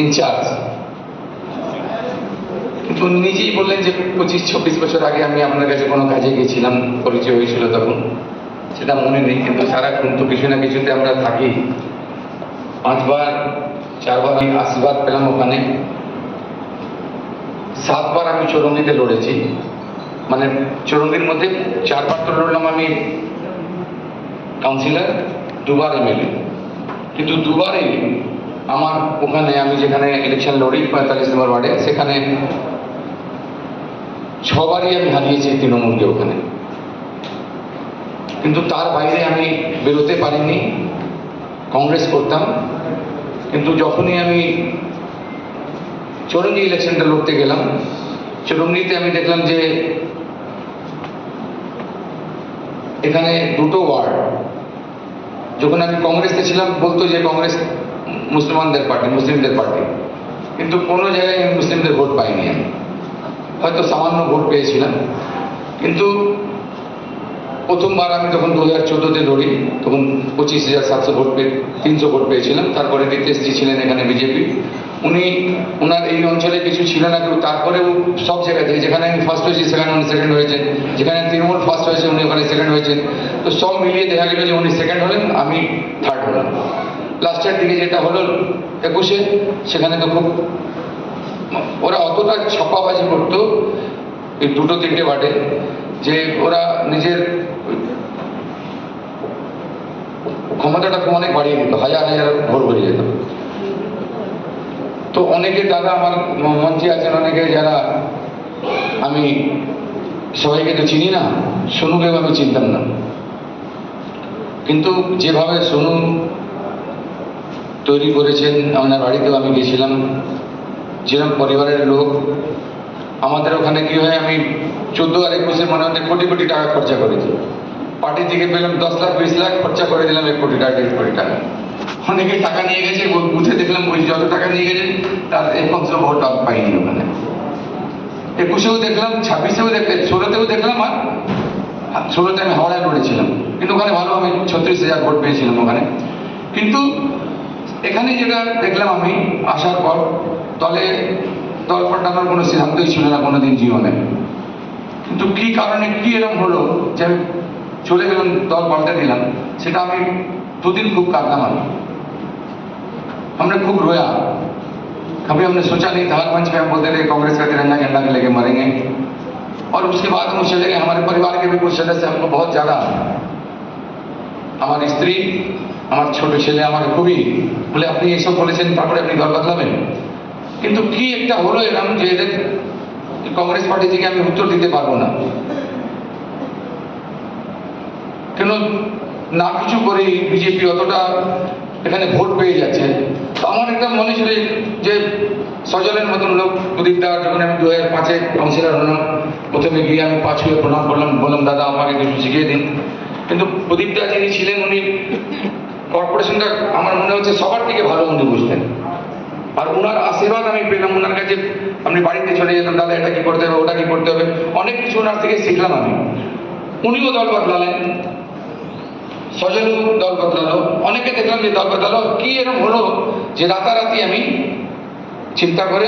In charge, কিন্তু উনি নিজেই বললেন যে 25-26 বছর আগে আমি আপনার কাছে কোনো কাজে গিয়েছিলাম, পরিচয় হয়েছিল তখন, সেটা মনে নেই, কিন্তু সারাক্ষণ তো কিছু না কিছুতে আমরা থাকি। 5বার 4বার আমি আশীর্বাদ পেলাম ওখানে, 7বার আমি চৌরঙ্গিতে লড়েছি। মানে চৌরঙ্গির মধ্যে 4বার তো লড়লাম আমি কাউন্সিলর, 2বার এমএলএ, কিন্তু 2বারই আমার ওখানে আমি যেখানে ইলেকশন লড়ি 45 নম্বর ওয়ার্ডে, সেখানে 6বারই আমি হারিয়েছি তৃণমূলকে ওখানে। কিন্তু তার বাইরে আমি বেরোতে পারিনি, কংগ্রেস করতাম। কিন্তু যখনই আমি চৌরঙ্গি ইলেকশনটা লড়তে গেলাম, চৌরঙ্গিতে আমি দেখলাম যে এখানে 2টো ওয়ার্ড, যখন আমি কংগ্রেসে ছিলাম বলতো যে কংগ্রেস মুসলমানদের পার্টি, মুসলিমদের পার্টি, কিন্তু কোনো জায়গায় আমি মুসলিমদের ভোট পাইনি। আমি হয়তো সামান্য ভোট পেয়েছিলাম। কিন্তু প্রথমবার আমি যখন 2014-তে লড়ি, তখন 25,700 ভোট পেয়ে 300 ভোট পেয়েছিলাম। তারপরে রিতেশজি ছিলেন এখানে বিজেপি, ওনার এই অঞ্চলে কিছু ছিল না, কিন্তু তারপরেও সব জায়গা থেকে, যেখানে আমি ফার্স্ট হয়েছি সেখানে উনি সেকেন্ড হয়েছেন, যেখানে তৃণমূল ফার্স্ট হয়েছে উনি ওখানে সেকেন্ড হয়েছেন। তো সব মিলিয়ে দেখা গেল যে উনি সেকেন্ড হলেন, আমি থার্ড হলাম। লাস্টের দিকে যেটা হলো 21-এ, সেখানে তো খুব ওরা অতটা ছপাবাজি করতো এই 2-3টে ওয়ার্ডে, যে ওরা নিজের ক্ষমতাটা অনেক বাড়িয়ে দিত, হাজার হাজার ভোট হয়ে যেত। তো অনেকে দাদা আমার মঞ্চে আছেন, অনেকে যারা আমি সবাইকে তো চিনি না, সোনুকেও আমি চিনতাম না, কিন্তু যেভাবে সোনু তৈরি করেছেন, আপনার বাড়িতেও আমি গেছিলাম, যেরকম পরিবারের লোক। আমাদের ওখানে কি হয়, আমি 14 আর 21-এ মনে হচ্ছে কোটি কোটি টাকা খরচা করেছি। পার্টি থেকে পেলাম 10 লাখ 20 লাখ, খরচা করে দিলাম 1 কোটি টাকা 1.5 কোটি টাকা। অনেকে টাকা নিয়ে গেছে, বুথে দেখলাম ওই যত টাকা নিয়ে গেছে তার 1% ভোট পাইনি ওখানে। 21-এও দেখলাম, 26-এও দেখলাম, 16-তেও দেখলাম, আর 16-তে আমি হাওড়ায় লড়েছিলাম, কিন্তু ওখানে ভালো আমি 36,000 ভোট পেয়েছিলাম ওখানে। কিন্তু এখানে যেটা দেখলাম আমি আসার পর, দল পাল্টানোর কোনো সিদ্ধান্তই ছিল না কোনোদিন জীবনে। কিন্তু কি কারণে, কি এরকম হলো যে আমি চলে গেলাম, দল পাল্টে দিলাম, সেটা আমি 2 दिन खूब काटना माना। हमने खूब रोया, कभी हमने सोचा नहीं था। हर मंच पे हम बोलते थे कांग्रेस का तिरंगा झंडा लेके मरेंगे, और उसके बाद हम चले गए। हमारे परिवार के भी कुछ सदस्य हमको बहुत ज्यादा, हमारी स्त्री, हमारे छोटे ছেলে আমাকে খুবই বলে আপনি এইসব বলেছেন, তারপরে আপনি দল বদলাবেন। কিন্তু কি একটা হলো এরকম যে এদের কংগ্রেস পার্টি থেকে আমি উত্তর দিতে পারবো না, কেন না কিছু করেই বিজেপি অতটা এখানে ভোট পেয়ে যাচ্ছে। তো আমার একটা মনে ছিল যে সজলের মতন লোক, প্রদীপ দা, যখন আমি 2005-এ কাউন্সিলর হলাম, প্রথমে গিয়ে আমি 5 ছুঁয়ে প্রণাম করলাম, বললাম দাদা আমাকে কিছু শিখিয়ে দিন। কিন্তু প্রদীপ দা যিনি ছিলেন, উনি কর্পোরেশনটা আমার মনে হচ্ছে সবার থেকে ভালো উনি বুঝতেন, আর ওনার আশীর্বাদ আমি পেলাম ওনার কাছে। আমি বাড়িতে চলে যেতাম, দাদা এটা কি করতে হবে, ওটা কি করতে হবে, অনেক কিছু ওনার থেকে শিখলাম আমি। উনিও দল বদলালেন, সজল দল বদলালো, অনেকে দেখলাম যে দল বদলালো। কি এরকম হলো যে রাতারাতি আমি চিন্তা করে